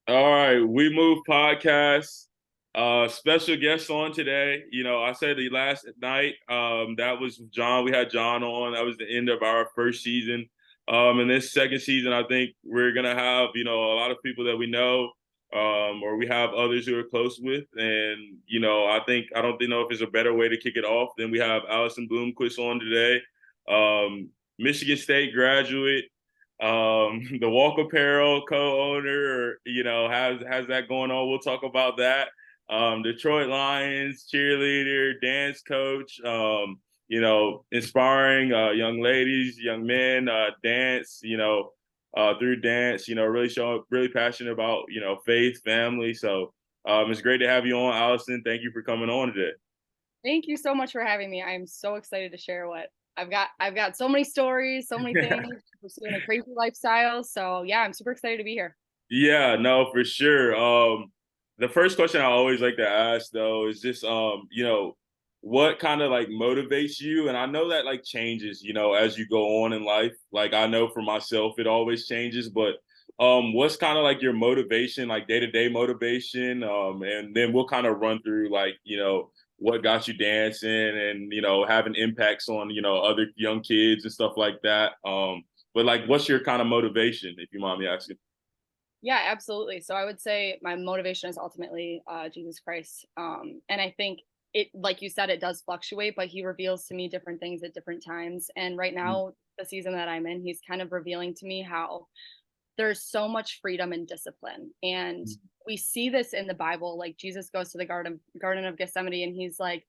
All right, We Move podcast. Special guest on today. I said the last night. That was John. We had John on. That was the end of our first season. In this second season, I think we're gonna have a lot of people that we know, or we have others who are close with, and I don't know if there's a better way to kick it off than we have Alison Bloomquist on today, Michigan State graduate, the Walk Apparel co-owner, has that going on. We'll talk about that. Detroit Lions cheerleader, dance coach, inspiring young ladies, young men, dance, through dance, really passionate about, faith, family. So it's great to have you on, Allison. Thank you for coming on today. Thank you so much for having me. I'm so excited to share what I've got so many stories, so many things, pursuing a crazy lifestyle. So yeah, I'm super excited to be here. Yeah, no, for sure. The first question I always like to ask though is just what kind of like motivates you? And I know that like changes, as you go on in life. Like I know for myself it always changes, but what's kind of like your motivation, like day-to-day motivation? And then we'll kind of run through like, what got you dancing and having impacts on, other young kids and stuff like that. But like what's your kind of motivation, if you mind me asking? Yeah, absolutely. So I would say my motivation is ultimately Jesus Christ. And I think it, like you said, it does fluctuate, but he reveals to me different things at different times. And right now, the season that I'm in, he's kind of revealing to me how there's so much freedom and discipline. And we see this in the Bible. Like Jesus goes to the Garden of Gethsemane and he's like,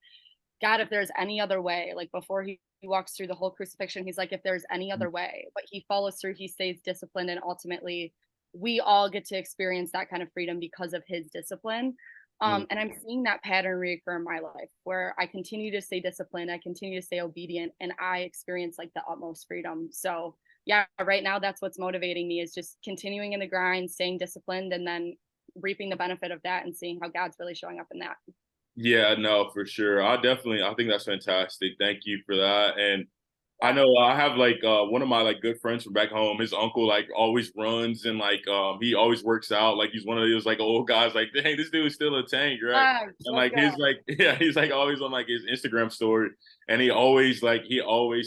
God, if there's any other way, like before he walks through the whole crucifixion, he's like, if there's any other way, but he follows through, he stays disciplined, and ultimately we all get to experience that kind of freedom because of his discipline. Mm. And I'm seeing that pattern reoccur in my life where I continue to stay disciplined, I continue to stay obedient, and I experience like the utmost freedom. So yeah, right now that's what's motivating me is just continuing in the grind, staying disciplined, and then reaping the benefit of that and seeing how God's really showing up in that. Yeah, no, for sure. I think that's fantastic. Thank you for that. And I know I have like one of my like good friends from back home. His uncle like always runs and like he always works out. Like he's one of those like old guys. Like, dang, this dude is still a tank, right? Yeah, And let's like go. his like yeah, he's like always on like his Instagram story, and he always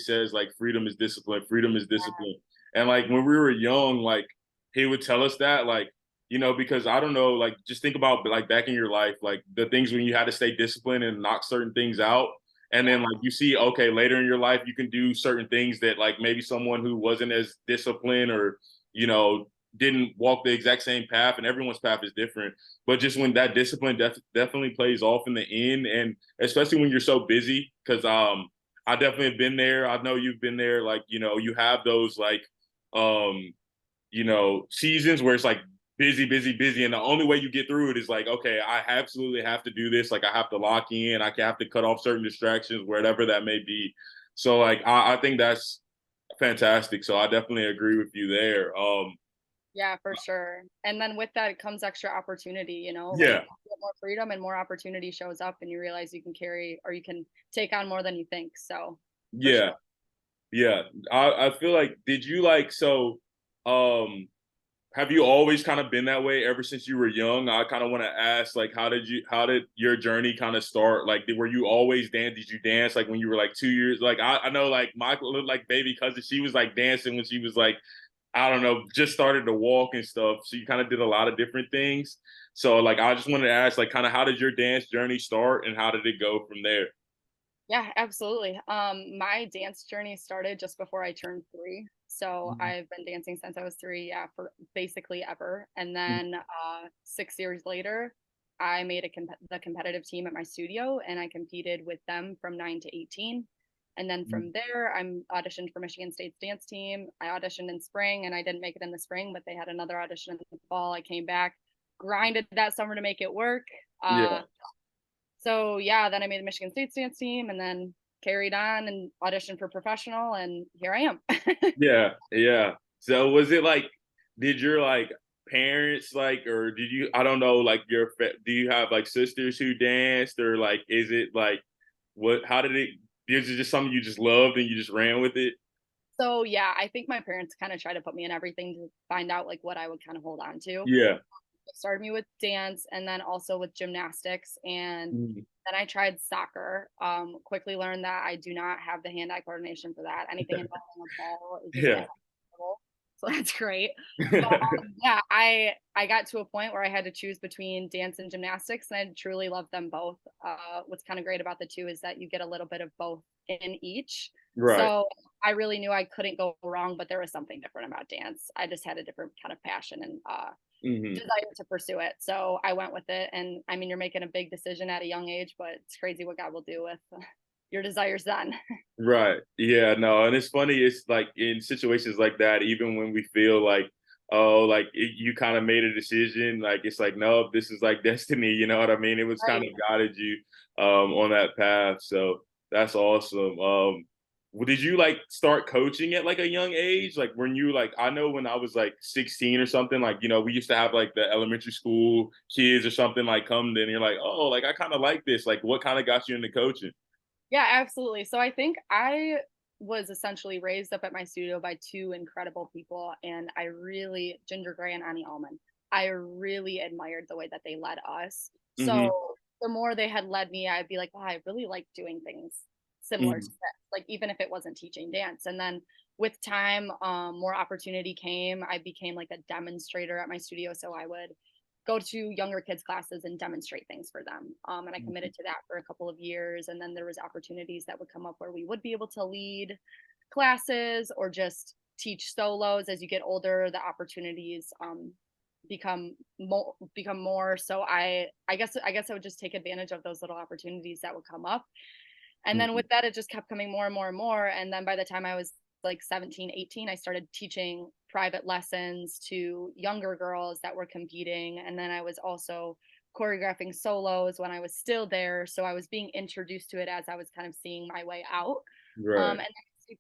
says like freedom is discipline, freedom is discipline. And like when we were young, like he would tell us that like because I don't know, like just think about like back in your life, like the things when you had to stay disciplined and knock certain things out. And then Yeah. like you see, okay, later in your life, you can do certain things that like maybe someone who wasn't as disciplined or, you know, didn't walk the exact same path, and everyone's path is different. But just when that discipline definitely plays off in the end, and especially when you're so busy, because I definitely have been there. I know you've been there. Like you have those like um seasons where it's like busy, busy, busy. And the only way you get through it is like, okay, I absolutely have to do this. Like I have to lock in, I have to cut off certain distractions, wherever that may be. So like I think that's fantastic. So I definitely agree with you there. Yeah, for sure. And then with that comes extra opportunity, like Yeah, you get more freedom and more opportunity shows up and you realize you can carry or you can take on more than you think. So for yeah, sure. yeah. I feel like did you like so um have you always kind of been that way ever since you were young? I kind of want to ask, like, how did your journey kind of start? Like, were you always dance? Did you dance like when you were like 2 years? Like, I know like Michael looked like baby cousin. She was like dancing when she was like, I don't know, just started to walk and stuff. So you kind of did a lot of different things. So like, I just wanted to ask, like, kind of how did your dance journey start and how did it go from there? Yeah, absolutely. My dance journey started just before I turned 3. So I've been dancing since I was 3, yeah, for basically ever. And then 6 years later, I made the competitive team at my studio and I competed with them from 9 to 18. And then from there, I'm auditioned for Michigan State's dance team. I auditioned in spring and I didn't make it in the spring, but they had another audition in the fall. I came back, grinded that summer to make it work. Yeah, So yeah, then I made the Michigan State dance team and then carried on and auditioned for professional and here I am. yeah, yeah. So was it like, did your like parents like, or did you? I don't know, like do you have like sisters who danced, or like is it like what? How did it? Is it just something you just loved and you just ran with it? So yeah, I think my parents kind of try to put me in everything to find out like what I would kind of hold on to. Yeah, They started me with dance and then also with gymnastics. And Mhm. then I tried soccer. Quickly learned that I do not have the hand-eye coordination for that. Anything involving a ball is just Yeah. impossible. So that's great. But yeah, I got to a point where I had to choose between dance and gymnastics, and I truly love them both. What's kind of great about the two is that you get a little bit of both in each. Right. So I really knew I couldn't go wrong, but there was something different about dance. I just had a different kind of passion and Mhm. desire to pursue it. So I went with it. And I mean, you're making a big decision at a young age, but it's crazy what God will do with your desires then. Right. Yeah, no, and it's funny, it's like in situations like that, even when we feel like, oh, like you kind of made a decision, like it's like, no, this is like destiny, you know what I mean? It was kind Right. of guided you on that path. So that's awesome. Did you like start coaching at like a young age? Like when you like, I know when I was like 16 or something, like, we used to have like the elementary school kids or something like come and you're like, oh, like I kind of like this. Like what kind of got you into coaching? Yeah, absolutely. So I think I was essentially raised up at my studio by two incredible people, and I really, Ginger Gray and Annie Allman, I really admired the way that they led us. Hmm. So the more they had led me, I'd be like, wow, I really like doing things similar to Hmm. this, like even if it wasn't teaching dance. And then with time, more opportunity came. I became like a demonstrator at my studio. So I would go to younger kids classes and demonstrate things for them. And I committed to that for a couple of years. And then there was opportunities that would come up where we would be able to lead classes or just teach solos. As you get older, the opportunities become more. So I guess I would just take advantage of those little opportunities that would come up. And then Hmm. with that, it just kept coming more and more and more. And then by the time I was like 17, 18, I started teaching private lessons to younger girls that were competing. And then I was also choreographing solos when I was still there. So I was being introduced to it as I was kind of seeing my way out. Right. And then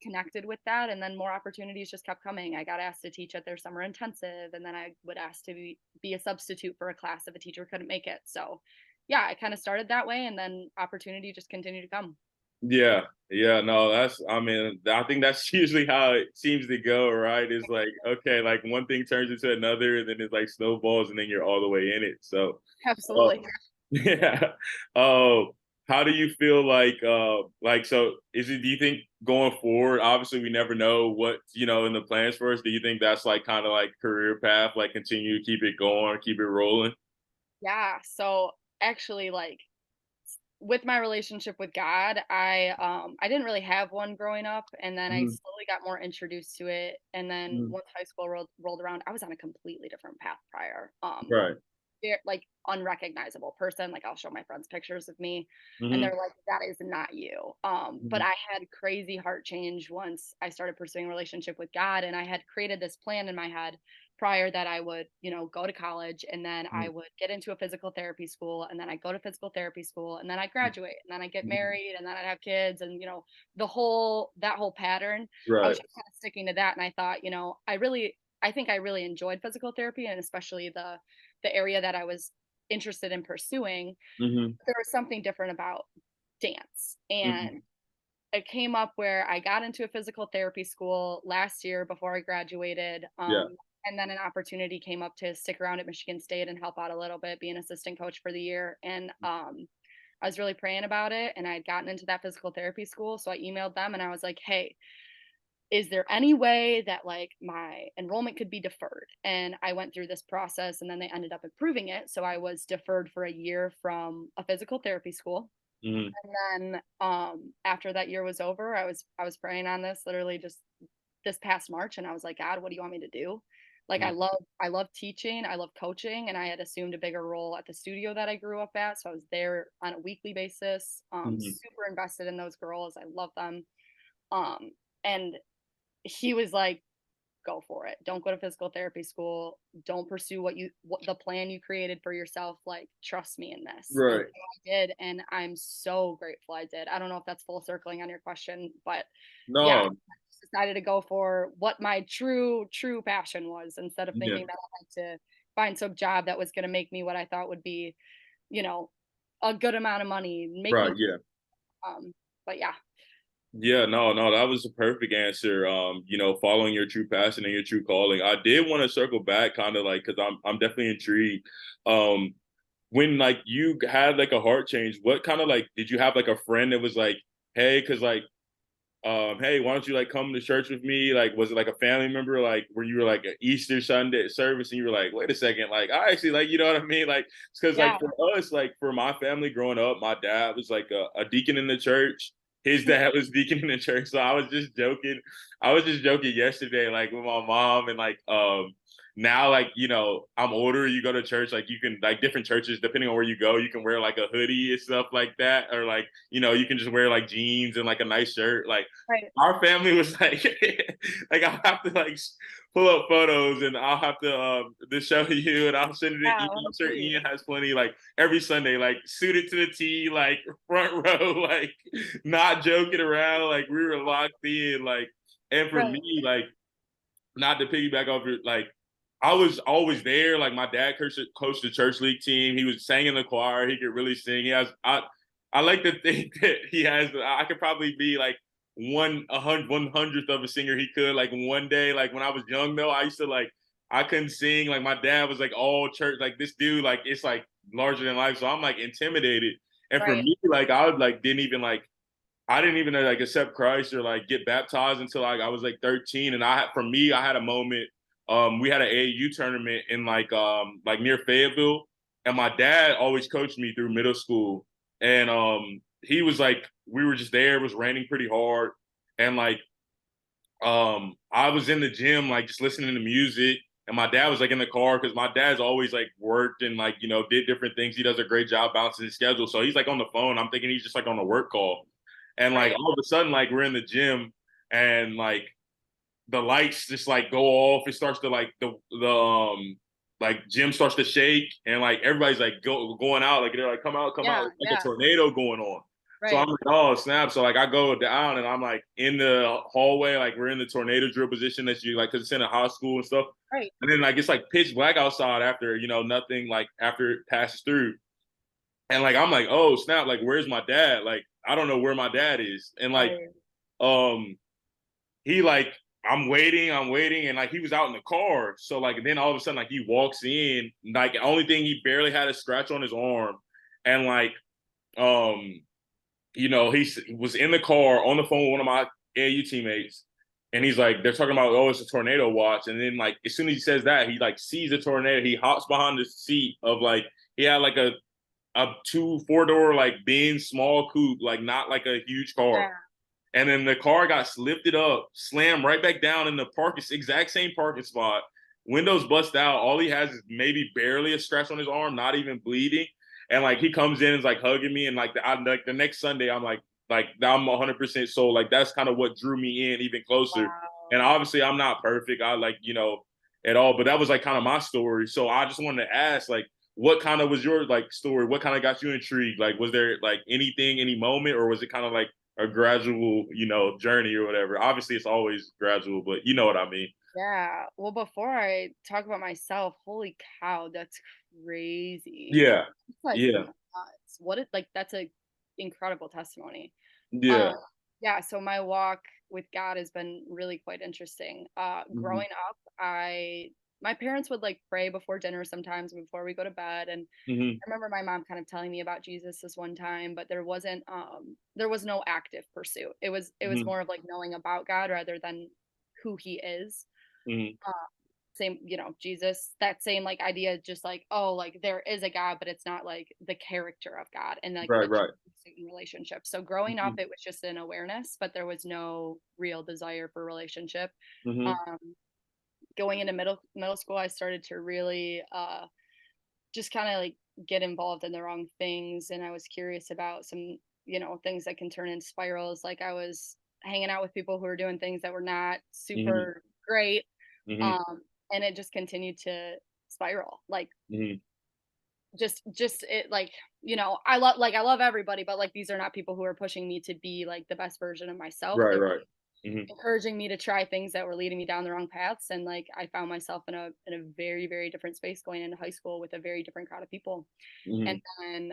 connected with that. And then more opportunities just kept coming. I got asked to teach at their summer intensive. And then I would ask to be a substitute for a class if a teacher couldn't make it. So yeah, I kind of started that way. And then opportunity just continued to come. Yeah. Yeah. No, I mean, I think that's usually how it seems to go, right? It's like, okay, like one thing turns into another, and then it's like snowballs, and then you're all the way in it. So, uh, Absolutely. yeah. How do you feel like, so do you think going forward, obviously we never know what's, in the plans for us. Do you think that's like kind of like career path, like continue to keep it going, keep it rolling? Yeah. So actually, like with my relationship with God, I didn't really have one growing up, and then I Mhm. slowly got more introduced to it. And then Mhm. once high school rolled around, I was on a completely different path prior. Right. Like unrecognizable person. Like I'll show my friends pictures of me and Hmm. they're like, that is not you. But Hmm. I had crazy heart change once I started pursuing a relationship with God, and I had created this plan in my head prior that I would, go to college and then I would get into a physical therapy school and then I go to physical therapy school and then I graduate and then I get Hmm. married and then I'd have kids and that whole pattern. I was Right. just kind of sticking to that, and I thought, I think I really enjoyed physical therapy, and especially the area that I was interested in pursuing. Hmm. There was something different about dance. Hmm. And it came up where I got into a physical therapy school last year before I graduated. Yeah. And then an opportunity came up to stick around at Michigan State and help out a little bit, be an assistant coach for the year. And I was really praying about it, and I had gotten into that physical therapy school. So I emailed them and I was like, hey, is there any way that like my enrollment could be deferred? And I went through this process and then they ended up approving it. So I was deferred for a year from a physical therapy school. Hmm. And then after that year was over, I was praying on this literally just this past March, and I was like, God, what do you want me to do? Like I love teaching, I love coaching, and I had assumed a bigger role at the studio that I grew up at. So I was there on a weekly basis, Hmm. super invested in those girls. I love them. Um and he was like, go for it. Don't go to physical therapy school. Don't pursue what the plan you created for yourself. Like, trust me in this. And Right. so I did, and I'm so grateful I did. I don't know if that's full circling on your question, but yeah, I No. just decided to go for what my true passion was instead of Yeah. thinking that I had to find some job that was going to make me what I thought would be, you know, a good amount of money, make Right. me Yeah. um but yeah. Yeah, no, that was a perfect answer. Following your true passion and your true calling. I did want to circle back, kind of like, because I'm definitely intrigued. Um, when like you had like a heart change, what kind of like did you have like a friend that was like, hey, because like hey, why don't you like come to church with me? Like, was it like a family member, like where you were like an Easter Sunday service and you were like, wait a second, like I actually like, you know what I mean? Like, it's because like Yeah. for us, like for my family growing up, my dad was like a deacon in the church. His dad was deacon in the church. So I was just joking. I was just joking yesterday, like with my mom and like now like I'm older, you go to church, like you can like different churches depending on where you go, you can wear like a hoodie and stuff like that, or like you can just wear like jeans and like a nice shirt. Like Right. our family was like like I'll have to like pull up photos and I'll have to show you and I'll send it to Yeah, Ian. I wanna I'm sure see. Ian has plenty like every Sunday, like suited to the T, like front row, like not joking around, like we were locked in, like and for Right. me, like not to piggyback off your like I was always there. Like my dad coached the church league team. He was sang in the choir. He could really sing. I like to think that he has. I could probably be like one hundredth of a singer he could. Like one day, like when I was young though, I used to like I couldn't sing. Like my dad was like all church. Like this dude, like it's like larger than life. So I'm like intimidated. And for Right. me, like I didn't even like accept Christ or like get baptized until like I was like 13. And for me, I had a moment. We had an AAU tournament in like near Fayetteville, and my dad always coached me through middle school. And he was like, we were just there. It was raining pretty hard, and like I was in the gym like just listening to music. And my dad was like in the car because my dad's always like worked and like did different things. He does a great job balancing his schedule. So he's like on the phone. I'm thinking he's just like on a work call. And like Right. all of a sudden, like we're in the gym and like the lights just like go off. It starts to like the like gym starts to shake and like everybody's like going out. Like they're like, come out. Yeah, It's like a yeah. tornado going on. So I'm Right. like, oh snap. So like I go down and I'm like in the hallway, like we're in the tornado drill position that you like, cause it's in a high school and stuff. Right. And then like it's like pitch black outside after, nothing like after it passes through. And like I'm like, oh snap, like where's my dad? Like I don't know where my dad is. And like Right. um he like I'm waiting, and like he was out in the car. So like then all of a sudden like he walks in, like the only thing he barely had a scratch on his arm, and like um he was in the car on the phone with one of my AU teammates, and he's like they're talking about it's a tornado watch, and then like as soon as he says that he like sees a tornado, he hops behind the seat of like he had like a 4-door like Benz small coupe, like not like a huge car. Yeah. And then the car got lifted up, slammed right back down in the exact same parking spot. Windows bust out. All he has is maybe barely a scratch on his arm, not even bleeding. And like he comes in and is like hugging me, and like the next Sunday, I'm like I'm 100% sold. Like that's kind of what drew me in even closer. And Wow. obviously, I'm not perfect. I like at all, but that was like kind of my story. So I just wanted to ask, like, what kind of was your like story? What kind of got you intrigued? Like, was there like anything, any moment, or was it kind of like a gradual, journey or whatever? Obviously, it's always gradual, but you know what I mean. Yeah. Well, before I talk about myself, holy cow, that's crazy. Yeah, It's like yeah, nuts. What it like that's a incredible testimony. yeah. Um, yeah, so my walk with God has been really quite interesting. Hmm. Growing up, my parents would like pray before dinner sometimes before we go to bed, and Hmm. I remember my mom kind of telling me about Jesus this one time, but there was no active pursuit. It was Hmm. more of like knowing about God rather than who he is. Hmm. Uh, same, Jesus, that same like idea, just like, oh, like there is a God, but it's not like the character of God and like Right, the right. pursuit in relationship. So growing up, Hmm. it was just an awareness, but there was no real desire for relationship. Hmm. Um, Going into middle school, I started to really just kind of like get involved in the wrong things, and I was curious about some things that can turn into spirals. Like I was hanging out with people who were doing things that were not Hmm. super great, Hmm. um and it just continued to spiral. Like Hmm. just it, like, I love everybody, but like these are not people who are pushing me to be like the best version of myself. Right, They're right. Hmm. encouraging me to try things that were leading me down the wrong paths, and like I found myself in a very, very different space going into high school with a very different crowd of people. And Hmm. then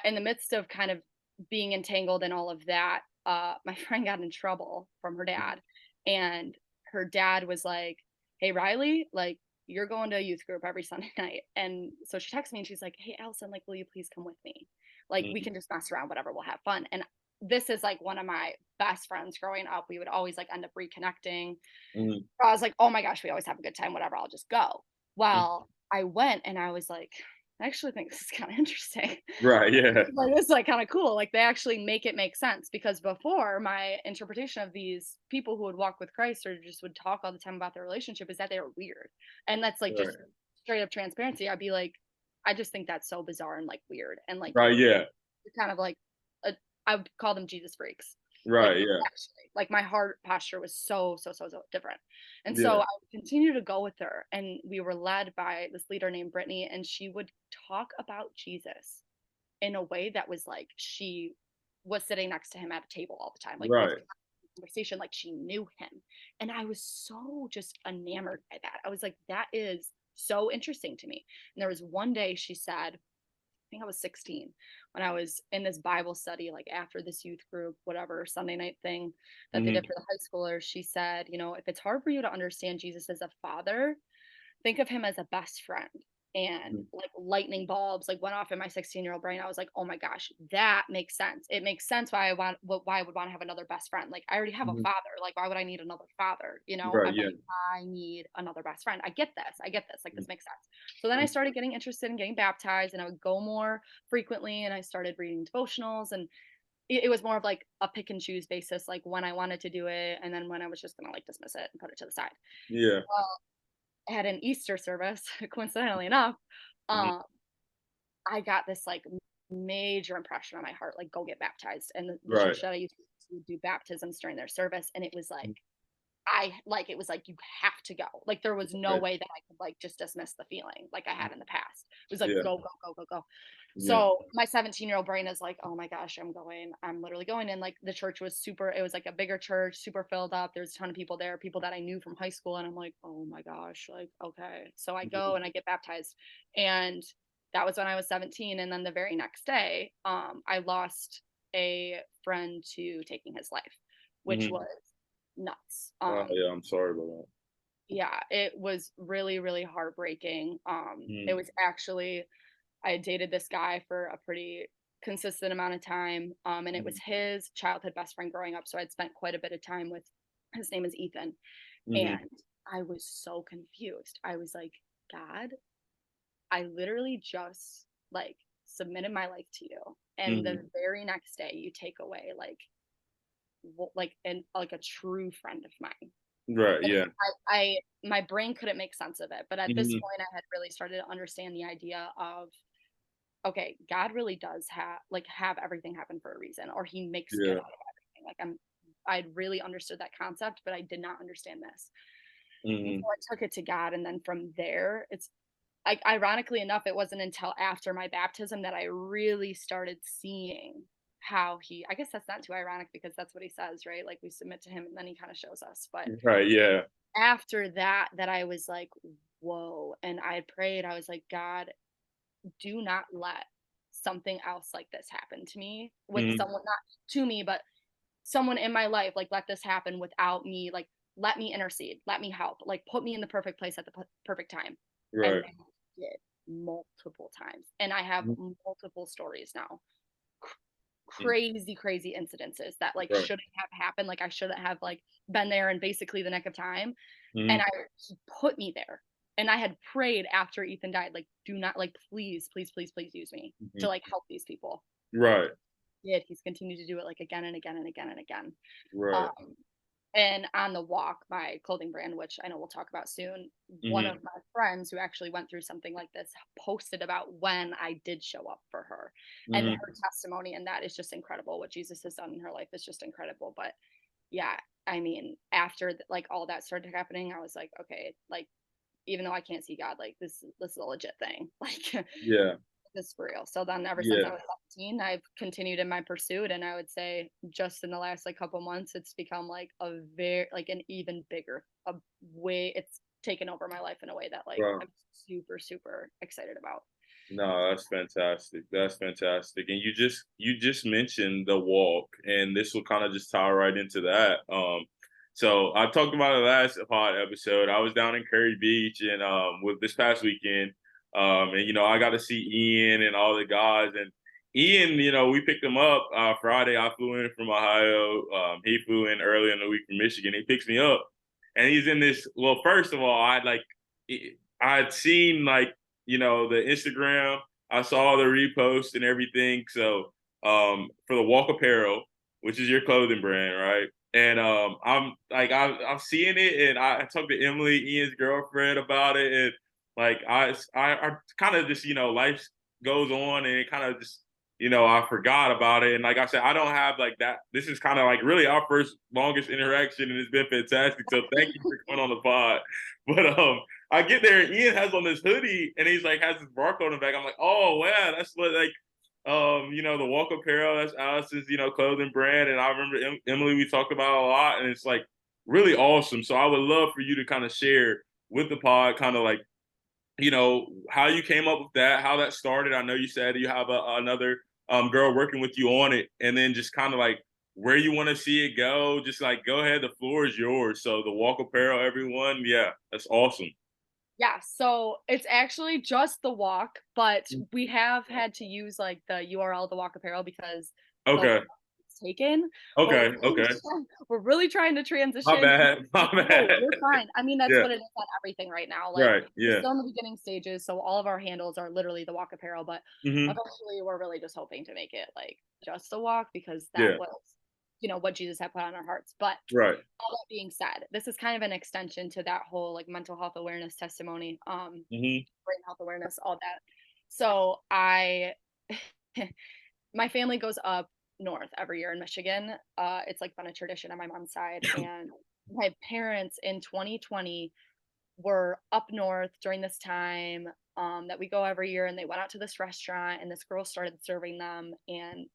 in the midst of kind of being entangled in all of that, my friend got in trouble from her dad, and her dad was like, "Hey, Riley, like you're going to a youth group every Sunday night." And so she texted me and she's like, "Hey, Allison, like, will you please come with me? Like, we Mhm, can just mess around, whatever, we'll have fun." And this is like one of my best friends growing up. We would always like end up reconnecting. mhm, So I was like, "Oh my gosh, we always have a good time, whatever, I'll just go." mhm. Well, I went and I was like, "I actually think this is kind of interesting." Right, yeah. Like, this is, like, kinda cool, like, they actually make it make sense, because before, my interpretation of these people who would walk with Christ or just would talk all the time about their relationship is that they were weird, and that's, like, just Right. straight up transparency. I'd be like, I just think that's so bizarre and, like, weird, and, like, Right, yeah. you're kind of like, a I would call them Jesus freaks. Like, Right, yeah. actually, like, my heart posture was so, so, so, so different, and so Yeah. I would continue to go with her, and we were led by this leader named Brittany, and she would talk about Jesus in a way that was like she was sitting next to him at a table all the time, like with Right. conversation, like she knew him. And I was so just enamored by that. I was like, that is so interesting to me. And there was one day she said, I think I was 16 when I was in this Bible study, like after this youth group, whatever Sunday night thing that they did Mhm, for the high schoolers. She said, if it's hard for you to understand Jesus as a father, think of him as a best friend. And mhm. like lightning bulbs like went off in my 16-year-old brain. I was like, oh my gosh, that makes sense. It makes sense why I would want to have another best friend. Like, I already have a Mhm. father. Like, why would I need another father? Right, But yeah. I need another best friend. I get this. I get this. Like, Mhm, this makes sense. So then I mhm. started getting interested in getting baptized, and I would go more frequently, and I started reading devotionals, and it was more of like a pick and choose basis, like when I wanted to do it, and then when I was just gonna like dismiss it and put it to the side. Yeah. At an Easter service, coincidentally enough, Mhm. um, I got this like major impression on my heart, like go get baptized. And the Right. church that I used to do baptisms during their service, and it was like Mhm. it was like you have to go. Like, there was no Right. way that I could like just dismiss the feeling like I had in the past. It was like Yeah. go, go, go, go, go. Yeah. So my 17-year-old brain is like, oh my gosh, I'm going. I'm literally going. And like the church was super, it was like a bigger church, super filled up. There's a ton of people there, people that I knew from high school. And I'm like, oh my gosh, like, okay. So I go Mhm, and I get baptized. And that was when I was 17. And then the very next day, I lost a friend to taking his life, which mhm. was nuts. Oh, yeah, I'm sorry about that. Yeah, it was really, really heartbreaking. It Mhm, was actually, I had dated this guy for a pretty consistent amount of time, and it was mhm, his childhood best friend growing up. So I'd spent quite a bit of time with. His name is Ethan, mhm. and I was so confused. I was like, God, I literally just like submitted my life to you, and Mhm. the very next day you take away like a true friend of mine. Right, And yeah. I my brain couldn't make sense of it, but at this Mhm. point I had really started to understand the idea of, okay, God really does have everything happen for a reason, or he makes good Yeah. out of everything. I'd really understood that concept, but I did not understand this. And Mhm. so I took it to God, and then from there, it's like, ironically enough, it wasn't until after my baptism that I really started seeing how he, I guess that's not too ironic because that's what he says, right? Like, we submit to him and then he kind of shows us. But Right, yeah. after that I was like, whoa. And I had prayed, I was like, God, do not let something else like this happen to me with Mhm. someone, not to me, but someone in my life. Like, let this happen without me. Like, let me intercede, let me help, like put me in the perfect place at the perfect time. And Right. then he did multiple times. And I have Mhm. multiple stories now, Mhm. crazy, crazy incidences that like Right. shouldn't have happened. Like, I shouldn't have like been there in basically the nick of time. And Mhm. he put me there. And I had prayed after Ethan died, like, do not, like, please, please, please, please use me to Mhm. like help these people. And Right. he's continued to do it like again and again and again and again. Right. Um, and on the walk, my clothing brand, which I know we'll talk about soon, one Mhm. of my friends who actually went through something like this posted about when I did show up for her, and Mhm. her testimony, and that is just incredible. What Jesus has done in her life is just incredible. But yeah, I mean, after like all that started happening, I was like, okay, like, even though I can't see God, like, this is a legit thing. Like, Yeah. this is for real. So then ever since I Yeah. was 17, I've continued in my pursuit, and I would say just in the last like couple months, it's become like a very like an even bigger a way. It's taken over my life in a way that like Wow. I'm super super excited about. No, that's fantastic. That's fantastic. And you just mentioned the walk, and this will kind of just tie right into that. So I talked about it last pod episode. I was down in Curry Beach and with this past weekend. And I got to see Ian and all the guys. And Ian, we picked him up Friday. I flew in from Ohio. He flew in early in the week from Michigan. He picks me up, and he's in this. Well, first of all, I'd seen the Instagram. I saw the repost and everything. So for the Walk Apparel, which is your clothing brand, right? And I'm seeing it, and I talked to Emily, Ian's girlfriend, about it, and I kind of just life goes on, and it kind of just I forgot about it, and like I said, I don't have like that. This is kind of like really our first longest interaction, and it's been fantastic. So thank you for coming on the pod. But I get there, and Ian has on this hoodie, and he's like has this barcode on the back. I'm like, oh wow, that's what the Walk Apparel, that's Alice's, clothing brand. And I remember Emily, we talked about it a lot, and it's like really awesome. So I would love for you to kind of share with the pod, kind of like, how you came up with that, how that started. I know you said you have another girl working with you on it, and then just kind of like where you want to see it go. Just like go ahead, the floor is yours. So the Walk Apparel, everyone, yeah, that's awesome. Yeah, so it's actually just the walk, but we have had to use like the URL, the walk apparel, because the Okay. it's taken, but Okay. Okay. we're really trying to My transition. bad. My No, bad. you're fine. I mean, that's Yeah. what it is on everything right now. Like, Right. we're Yeah. still in the beginning stages, so all of our handles are literally the walk apparel, but Hmm. eventually we're really just hoping to make it like just a walk because that Yeah. was, what Jesus had put on our hearts. But Right. all that being said, this is kind of an extension to that whole like mental health awareness testimony, Hmm. brain health awareness, all that. So I my family goes up north every year in Michigan. It's like been a tradition on my mom's side. And my parents in 2020 were up north during this time, that we go every year, and they went out to this restaurant, and this girl started serving them, and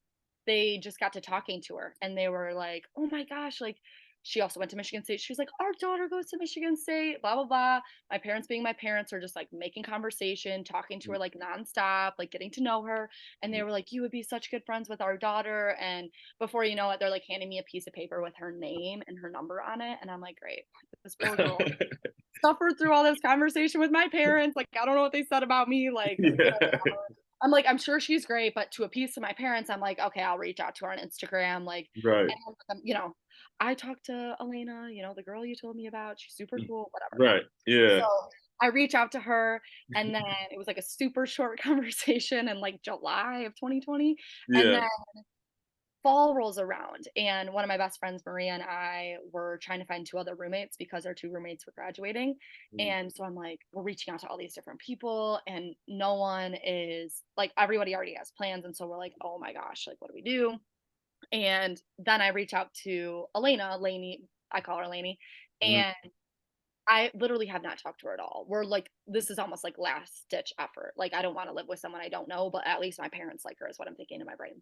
they just got to talking to her, and they were like, "Oh my gosh, like she also went to Michigan State." She was like, "Our daughter goes to Michigan State, blah blah blah." My parents being my parents are just like making conversation, talking to her like nonstop, like getting to know her, and they were like, "You would be such good friends with our daughter." And before you know it, they're like handing me a piece of paper with her name and her number on it, and I'm like, "Great, this poor girl suffered through all this conversation with my parents. Like, I don't know what they said about me. Like, Yeah. I'm like, I'm sure she's great, but to appease to my parents, I'm like, okay, I'll reach out to her on Instagram. Like, Right. and, I talked to Elena, the girl you told me about. She's super cool, whatever. Right. So Yeah. I reach out to her, and then it was like a super short conversation in like July of 2020. And Yeah. then fall rolls around, and one of my best friends, Maria, and I were trying to find two other roommates because our two roommates were graduating. Mm. And so I'm like, we're reaching out to all these different people, and no one is like, everybody already has plans. And so we're like, oh my gosh, like, what do we do? And then I reach out to Elena, Lainey, I call her Lainey, Mhm. and I literally have not talked to her at all. We're like, this is almost like last ditch effort. Like, I don't want to live with someone I don't know, but at least my parents like her, is what I'm thinking in my brain.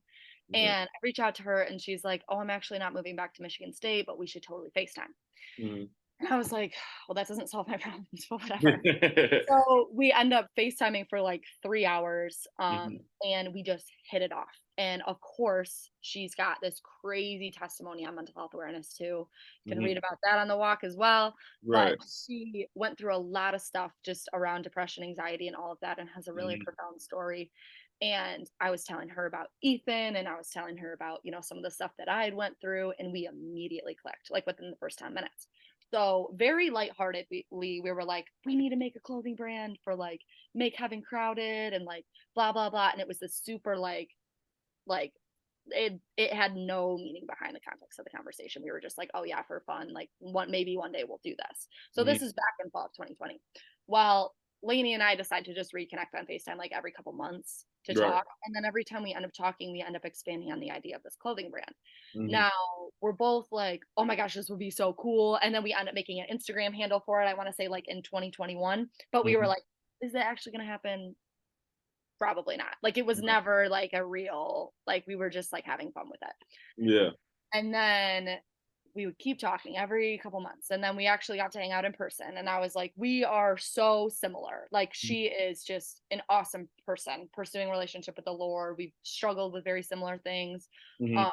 Yeah. And I reach out to her, and she's like, "Oh, I'm actually not moving back to Michigan State, but we should totally FaceTime." Mhm. And I was like, "Well, that doesn't solve my problems, but whatever." So we end up FaceTiming for like 3 hours, Mhm. and we just hit it off. And of course, she's got this crazy testimony on mental health awareness too. You can Mhm. read about that on the walk as well. But Right. she went through a lot of stuff just around depression, anxiety, and all of that, and has a really Mhm. profound story. And I was telling her about Ethan, and I was telling her about, some of the stuff that I had went through, and we immediately clicked, like within the first 10 minutes. So very lighthearted, we were like, we need to make a clothing brand for like make heaven crowded and like blah blah blah. And it was this super like it had no meaning behind the context of the conversation. We were just like, oh yeah, for fun, like maybe one day we'll do this. So Mhm. this is back in fall of 2020. Well, Lainey and I decided to just reconnect on FaceTime like every couple months to Right. talk. And then every time we end up talking, we end up expanding on the idea of this clothing brand. Mhm. Now we're both like, oh my gosh, this would be so cool. And then we end up making an Instagram handle for it. I want to say like in 2021. But we were Mhm. like, is that actually going to happen? Probably not. Like, it was Right. never like a real, like, we were just like having fun with it. Yeah. And then we would keep talking every couple months, and then we actually got to hang out in person, and I was like, we are so similar. Like, she is just an awesome person pursuing a relationship with the Lord. We've struggled with very similar things. Mm-hmm. um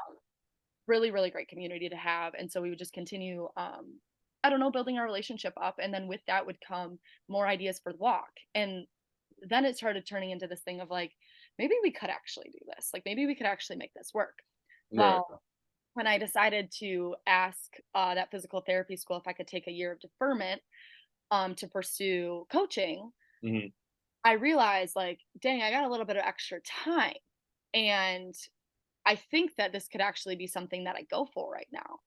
really, really great community to have. And so we would just continue, I don't know, building our relationship up, and then with that would come more ideas for the walk. And then it started turning into this thing of like, maybe we could actually do this, like maybe we could actually make this work. Right. Well, when I decided to ask that physical therapy school if I could take a year of deferment to pursue coaching, Mm-hmm. I realized, like, dang, I got a little bit of extra time. And I think that this could actually be something that I go for right now.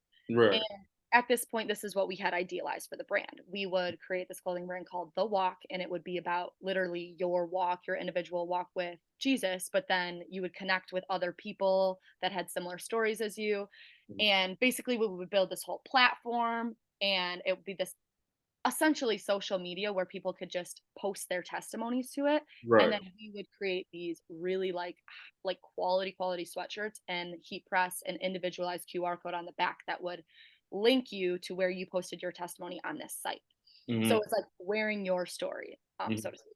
And Right. at this point, this is what we had idealized for the brand. We would create this clothing brand called The Walk, and it would be about literally your walk, your individual walk with Jesus, but then you would connect with other people that had similar stories as you. And basically, we would build this whole platform, and it would be this essentially social media where people could just post their testimonies to it. And Right. then we would create these really like quality sweatshirts and heat press an individualized QR code on the back that would link you to where you posted your testimony on this site. So Mm-hmm. it's like wearing your story, so Mm-hmm. to speak.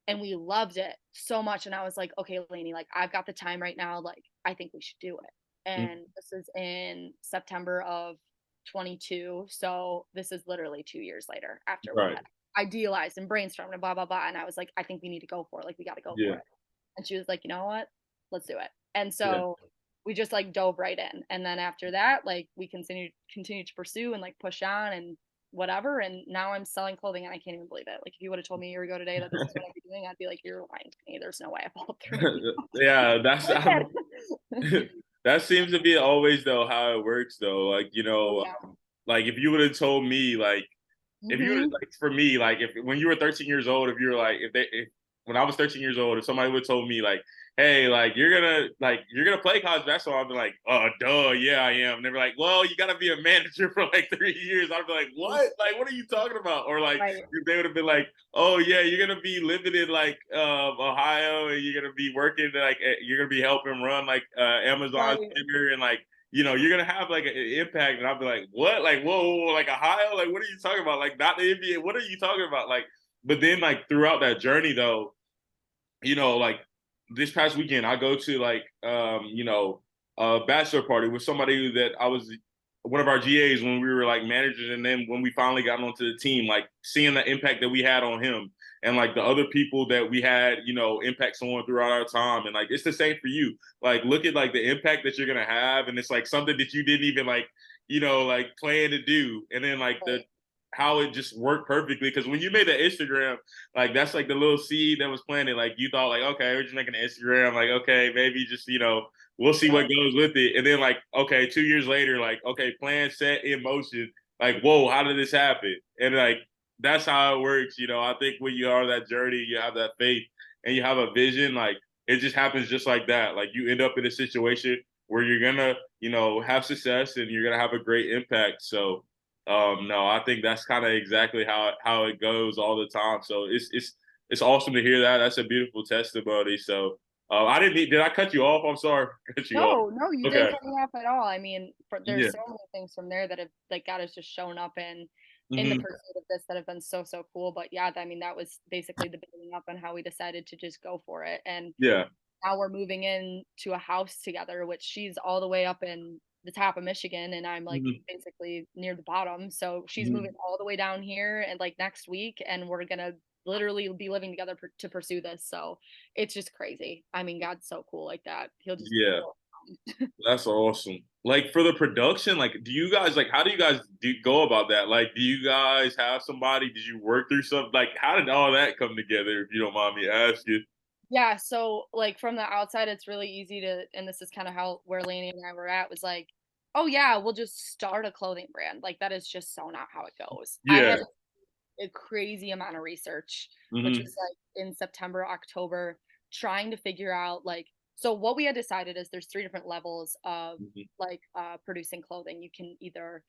And we loved it so much. And I was like, okay, Lainey, like, I've got the time right now. Like, I think we should do it. And this is in September of 22. So this is literally 2 years later after we Right. had idealized and brainstormed and blah, blah, blah. And I was like, I think we need to go for it. Like, we got to go for Yeah. it. And she was like, you know what? Let's do it. And Yeah. so we just like dove right in. And then after that, like, we continued to pursue and like push on and whatever. And now I'm selling clothing and I can't even believe it. Like, if you would have told me a year ago today that this is what I'd be doing, I'd be like, you're lying to me. There's no way I followed through. Yeah, that's Like that. that seems to be always though how it works though. Like, Oh yeah. like if you would have told me like if you Hmm. like for me like if when you were 13 years old, if you were like if when I was 13 years old, if somebody would have told me like, hey, like you're gonna play college basketball, I'd be like, oh duh, yeah, I am. And they're like, well, you gotta be a manager for like 3 years. I'd be like, what? Like, what are you talking about? Or like Right. if they would have been like, oh yeah, you're gonna be living in like Ohio and you're gonna be working like you're gonna be helping run like Amazon Right. Center and like you're gonna have like an impact, and I'll be like, what? Like, whoa, like Ohio? Like, what are you talking about? Like, not the NBA. What are you talking about? Like, but then like throughout that journey, though, like this past weekend, I go to like, a bachelor party with somebody that I was one of our GAs when we were like managers, and then when we finally got onto the team, like seeing the impact that we had on him, and like the other people that we had, impacts on throughout our time, and like it's the same for you. Like, look at like the impact that you're gonna have, and it's like something that you didn't even like, like plan to do, and then like the Right. how it just worked perfectly. Because when you made the Instagram, like that's like the little seed that was planted. Like you thought, like, okay, we're just making an Instagram. Like, okay, maybe just we'll see what Right. goes with it. And then like, okay, 2 years later, like, okay, plan set in motion. Like, whoa, how did this happen? And like that's how it works. I think when you are on that journey, you have that faith and you have a vision. Like it just happens just like that. Like you end up in a situation where you're gonna, have success and you're gonna have a great impact. So no, I think that's kind of exactly how it goes all the time. So it's awesome to hear that. That's a beautiful testimony. So I didn't did I cut you off? I'm sorry, cut you off. No, no, you didn't Okay, cut me off at all. I mean, yeah, there's so many things from there that have like God has just shown up in the hmm, pursuit of this that have been so so cool. But yeah, I mean that was basically the building up and how we decided to just go for it. And yeah, now we're moving in to a house together, which she's all the way up in the top of Michigan and I'm like hmm, basically near the bottom. So she's moving hmm, all the way down here and like next week and we're gonna literally be living together to pursue this. So it's just crazy. I mean, God's so cool like that. He'll just yeah. That's awesome. Like for the production, like do you guys like how do you guys go about that? Like do you guys have somebody? Did you work through something? Like how did all that come together? If you don't mind me asking. Yeah, so like from the outside, it's really easy to, and this is kind of how where Lainey and I were at was like, oh yeah, we'll just start a clothing brand. Like that is just so not how it goes. I Yeah. had a crazy amount of research, which Hmm. was like in September, October, trying to figure out like, so what we had decided is there's three different levels of Hmm. like producing clothing. You can either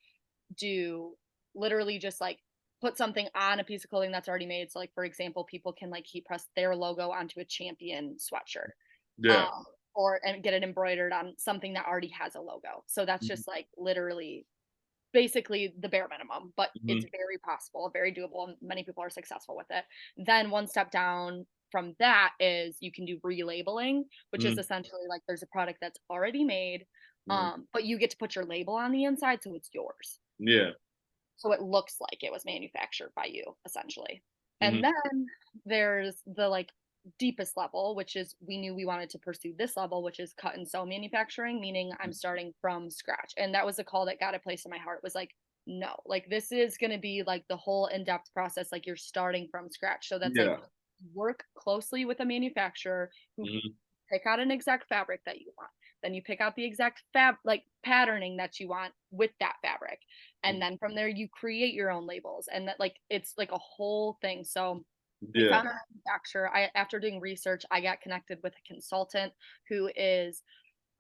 do literally just like put something on a piece of clothing that's already made. So like for example, people can like heat press their logo onto a champion sweatshirt. Yeah. Um or and get it embroidered on something that already has a logo. So that's just like literally basically the bare minimum, but it's Mhm. very possible, very doable, and many people are successful with it. Then one step down from that is you can do relabeling, which is Mhm. essentially like there's a product that's already made, Mhm. but you get to put your label on the inside so it's yours. Yeah. So it looks like it was manufactured by you, essentially. Mhm. And then there's the like deepest level, which is we knew we wanted to pursue this level, which is cut and sew manufacturing, meaning I'm starting from scratch. And that was a call that got a place in my heart was like, no, like this is going to be like the whole in-depth process. Like you're starting from scratch. So that's like Yeah. work closely with a manufacturer who Mhm. pick out an exact fabric that you want. Then you pick out the exact like patterning that you want with that fabric. And Mhm. then from there you create your own labels and that like it's like a whole thing. So we Yeah. found a manufacturer. I after doing research, I got connected with a consultant who is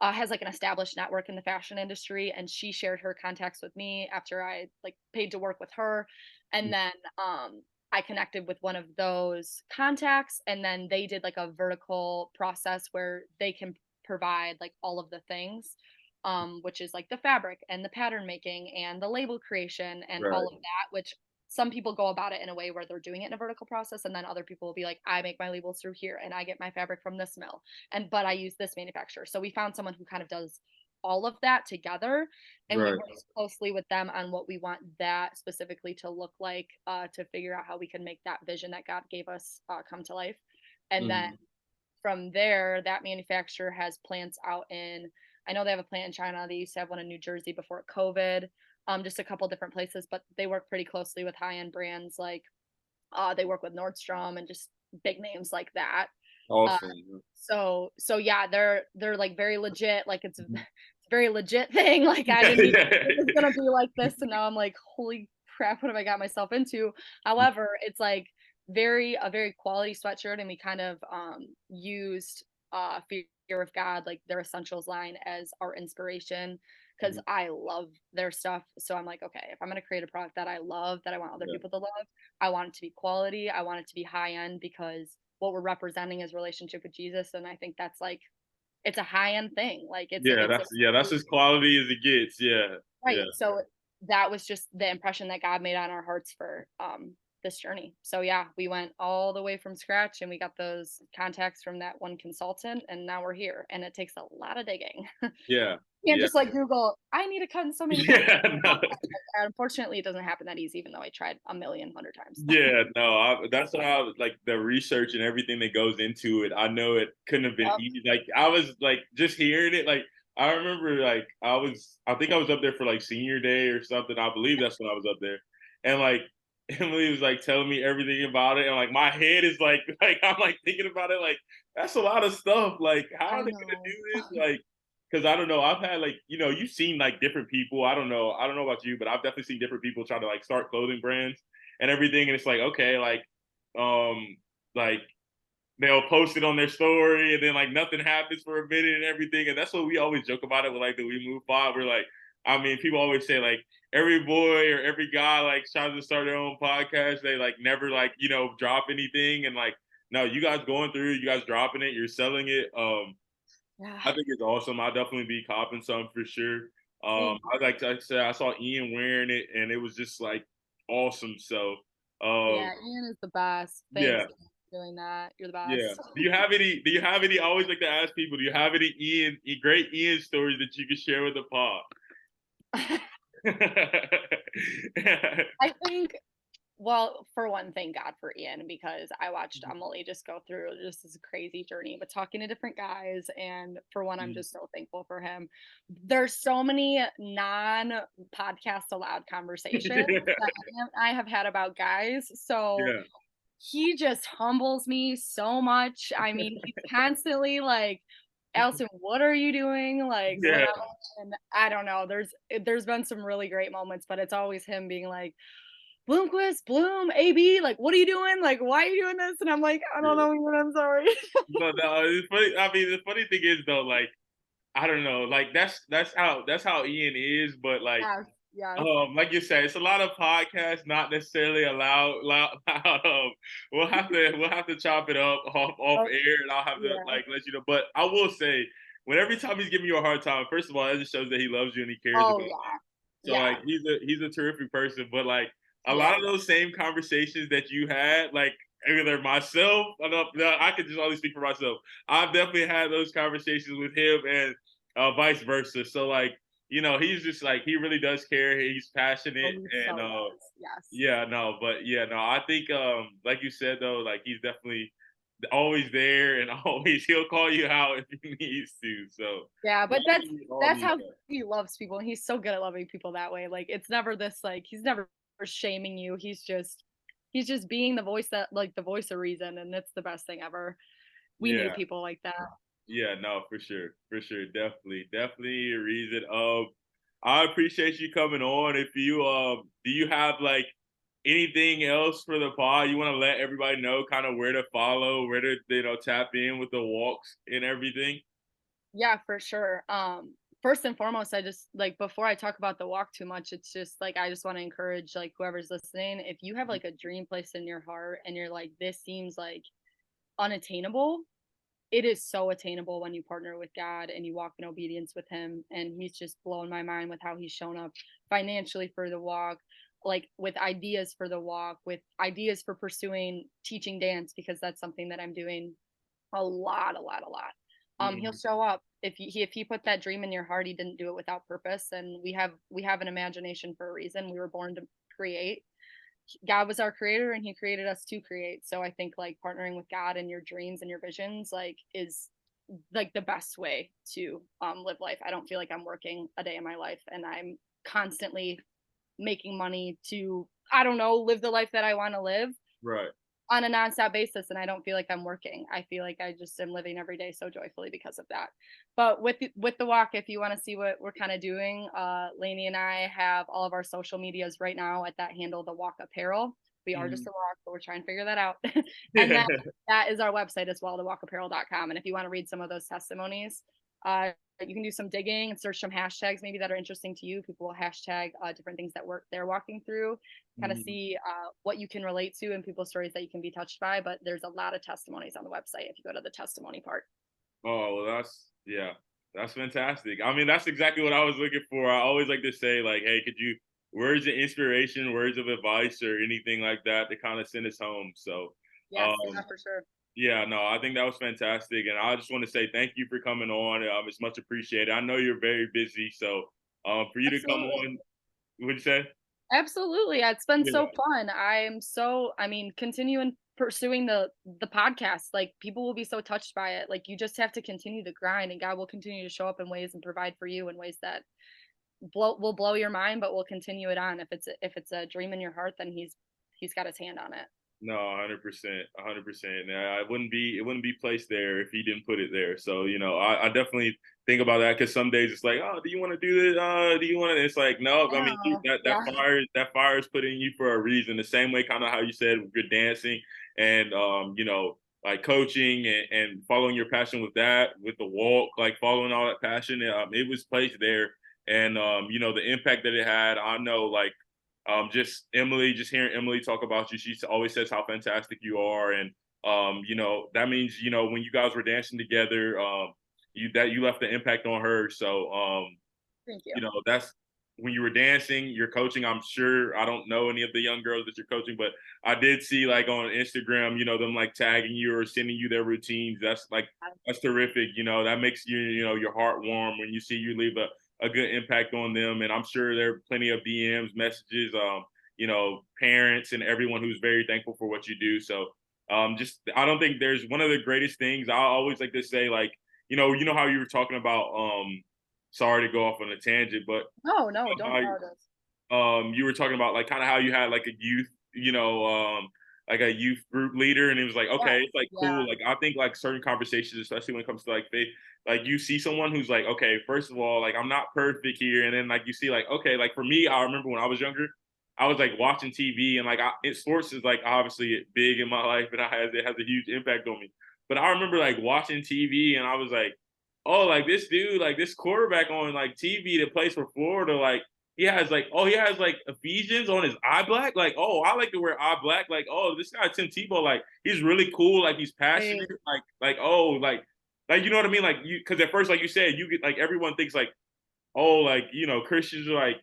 has like an established network in the fashion industry, and she shared her contacts with me after I like paid to work with her. And Mhm. then I connected with one of those contacts, and then they did like a vertical process where they can provide like all of the things, which is like the fabric and the pattern making and the label creation and all Right. of that, which some people go about it in a way where they're doing it in a vertical process, and then other people will be like, I make my labels through here and I get my fabric from this mill, and but I use this manufacturer. So we found someone who kind of does all of that together, and we Right. worked closely with them on what we want that specifically to look like, to figure out how we can make that vision that God gave us come to life. And then Mhm. from there, that manufacturer has plants out in, I know they have a plant in China. They used to have one in New Jersey before COVID, just a couple different places, but they work pretty closely with high end brands like they work with Nordstrom and just big names like that. Uh, Awesome. so yeah, they're like very legit. Like it's Mhm. a very legit thing. Like I didn't even think it was Yeah. gonna be like this, and now I'm like, holy crap, what have I got myself into? However, it's like a very quality sweatshirt, and we kind of used Fear of God, like their essentials line, as our inspiration because Mhm. I love their stuff. So I'm like, okay, if I'm gonna create a product that I love, that I want other Yeah. people to love, I want it to be quality. I want it to be high end because what we're representing is relationship with Jesus, and I think that's like it's a high end thing. Like Yeah, it's a that's as quality as it gets. Yeah. right. Yeah. So that was just the impression that God made on our hearts for this journey. So yeah, we went all the way from scratch and we got those contacts from that one consultant and now we're here and it takes a lot of digging. Yeah. You can't Yeah. just like Google, I need a cut and sew manufacturer. Yeah. No. Unfortunately, it doesn't happen that easy, even though I tried a million hundred times. Yeah, no, that's what I was like the research and everything that goes into it. I know it couldn't have been Yep. easy. Like I was like just hearing it, like I remember like I think I was up there for like senior day or something. I believe that's when I was up there. And like Emily was like telling me everything about it. And like my head is like like I'm like thinking about it like that's a lot of stuff. Like how I are they gonna know. do this? Like because I don't know. I've had like, you've seen like different people. I don't know. I don't know about you, but I've definitely seen different people try to like start clothing brands and everything. And it's like, okay, like they'll post it on their story and then like nothing happens for a minute and everything. And that's what we always joke about it with like the We Move Pod. We're like, I mean, people always say like every boy or every guy like tries to start their own podcast. They like never like, drop anything. And like, no, you guys going through, you guys dropping it, you're selling it. Yeah. I think it's awesome. I'll definitely be copping some for sure. Thank Like I said, I saw Ian wearing it and it was just like awesome. So um Yeah, Ian is the best. Thanks yeah, for doing that. You're the yeah. best. Do you have any I always like to ask people, do you have any great Ian stories that you can share with the pod? I think, well, for one, thank God for Ian because I watched Emily just go through just this crazy journey with talking to different guys. And for one, I'm just so thankful for him. There's so many non podcast allowed conversations that I have had about guys. So Yeah, he just humbles me so much. I mean, he's constantly like, Alison, what are you doing? Like, yeah, and I don't know. There's been some really great moments, but it's always him being like, Bloomquist, Bloom, AB, like, what are you doing? Like, why are you doing this? And I'm like, I don't yeah. know, Ian, I'm sorry. But no, it's funny. I mean, the funny thing is though, like I don't know, like that's how Ian is, but Yes, yes. like you said, it's a lot of podcasts not necessarily allowed. We'll have to chop it up off Oh, air, and I'll have to yeah. like let you know. But I will say, when every time he's giving you a hard time, first of all, that just shows that he loves you and he cares Oh, about yeah. you. So like Yeah. he's a terrific person, but like a Yeah. lot of those same conversations that you had, like either myself, I could just only speak for myself. I've definitely had those conversations with him and vice versa. So like, he's just like he really does care. He's Oh, passionate he and so does. Yes. yeah, no, but yeah, no, I think like you said though, like he's definitely always there and always he'll call you out if he needs to. So Yeah, yeah, but I think we all that's need how that. he loves people, and he's so good at loving people that way. Like, it's never this, like, he's never shaming you. He's just being the voice that, like, the voice of reason, and it's the best thing ever. We need Yeah. people like that. Yeah, no, for sure, definitely a reason. I appreciate you coming on. If you do you have like anything else for the pod you want to let everybody know, kind of where to follow, where to tap in with the walks and everything? Yeah, for sure. First and foremost, I just like before I talk about the walk too much, it's just like I just want to encourage like whoever's listening, if you have like a dream place in your heart and you're like, this seems like unattainable, it is so attainable when you partner with God and you walk in obedience with him. And he's just blown my mind with how he's shown up financially for the walk, like with ideas for the walk, with ideas for pursuing teaching dance, because that's something that I'm doing a lot, a lot, a lot. He'll Mhm. show up if he put that dream in your heart. He didn't do it without purpose, and we have an imagination for a reason. We were born to create. God was our creator, and He created us to create. So I think like partnering with God and your dreams and your visions like is like the best way to live life. I don't feel like I'm working a day in my life, and I'm constantly making money to, I don't know, live the life that I want to live Right. on a nonstop basis, and I don't feel like I'm working. I feel like I just am living every day so joyfully because of that. But with the walk, if you want to see what we're kind of doing, Lainey and I have all of our social medias right now at that handle, the Walk Apparel. We are just Mhm. a walk, but we're trying to figure that out. And then that is our website as well, thewalkapparel.com. And if you want to read some of those testimonies, you can do some digging and search some hashtags maybe that are interesting to you. People will hashtag different things that they're walking through, kind of Mhm. see what you can relate to and people's stories that you can be touched by. But there's a lot of testimonies on the website if you go to the testimony part. Oh, well, that's fantastic. I mean, that's exactly what I was looking for. I always like to say, like, hey, could you words of inspiration, words of advice, or anything like that to kind of send us home. So, Yes, yeah, um, for sure. yeah, no, I think that was fantastic, and I just want to say thank you for coming on. It's much appreciated. I know you're very busy, so for you to come Absolutely. on, would you say? Absolutely. Yeah, it's been Yeah, so fun. I mean, continuing pursuing the podcast, like people will be so touched by it. Like you just have to continue to grind and God will continue to show up in ways and provide for you in ways that will blow your mind, but we'll continue it on. If it's a dream in your heart, then he's got his hand on it. no, 100%, 100%. It wouldn't be placed there if he didn't put it there. So I definitely think about that because some days it's like, oh, do you want to do this? Do you want to? It's like, no. I I mean, know. Yeah. that fire is put in you for a reason. The same way, kind of how you said with your dancing and like coaching and following your passion with that, with the walk, like following all that passion. It was placed there, and the impact that it had. I know, like just hearing Emily talk about you, she always says how fantastic you are, and that means when you guys were dancing together, you left the impact on her. So Thank you. that's when you were dancing, you're coaching. I'm sure I don't know any of the young girls that you're coaching, but I did see like on Instagram, them like tagging you or sending you their routines. That's terrific. That makes your heart warm when you see you leave a good impact on them. And I'm sure there are plenty of DMs, messages, parents and everyone who's very thankful for what you do. So just I don't think there's one of the greatest things I always like to say, like, how you were talking about sorry to go off on a tangent, but No, no, don't how apologize. you were talking about like kind of how you had like a youth, like a youth group leader, and it was like, okay, Yes, it's like yeah. cool. Like I think like certain conversations, especially when it comes to like faith, like you see someone who's like, okay, first of all, like I'm not perfect here, and then like you see like, okay, like for me, I remember when I was younger, I was like watching TV, and like sports is like obviously big in my life, and it has a huge impact on me. But I remember like watching TV, and I was like, oh, like this dude, like this quarterback on like TV that plays for Florida, like he has like Ephesians on his eye black. Like, oh, I like to wear eye black. Like, oh, this guy Tim Tebow, like he's really cool. Like he's passionate. Hey, Oh, like you know what I mean? Like you, because at first, like you said, you get like everyone thinks like, oh, like, Christians are like,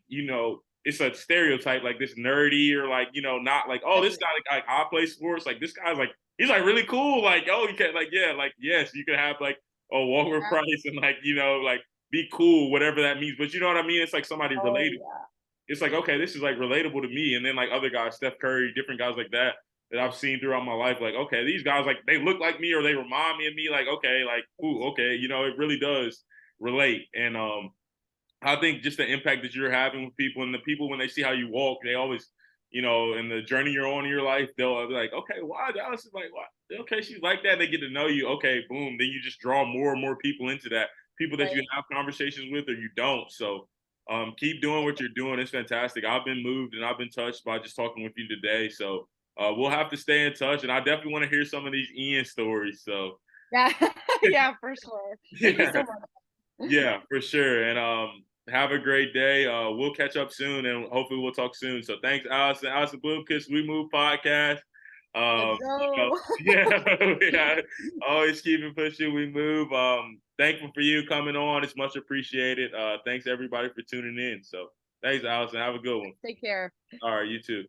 it's a stereotype, like this nerdy or like, not like, oh, this Right. guy like I play sports, like this guy's like he's like really cool, like, oh, you can like, yeah, like, yes, you can have like a walk with Yeah. Christ and like, like be cool, whatever that means. But you know what I mean? It's like somebody Oh related. yeah. It's like, okay, this is like relatable to me. And then like other guys, Steph Curry, different guys like that I've seen throughout my life, like, okay, these guys like they look like me or they remind me of me, like, okay, like, ooh, okay, it really does relate. And I think just the impact that you're having with people and the people when they see how you walk, they always, in the journey you're on in your life, they'll be like, okay, why Dallas is like, why? Okay, she's like that. They get to know you. Okay, boom. Then you just draw more and more people into that. People that you Right. have conversations with or you don't. So keep doing what you're doing. It's fantastic. I've been moved and I've been touched by just talking with you today. So we'll have to stay in touch. And I definitely want to hear some of these Ian stories. So Yeah. Yeah, for sure. Thank you yeah. so much. Yeah, for sure. And have a great day. We'll catch up soon and hopefully we'll talk soon. So thanks, Allison. Allison Bloomquist, We Move Podcast. Let's go. Yeah, yeah, always keep it pushing, we move. Thankful for you coming on. It's much appreciated. Thanks everybody for tuning in. So thanks, Allison. Have a good one. Take care. All right, you too.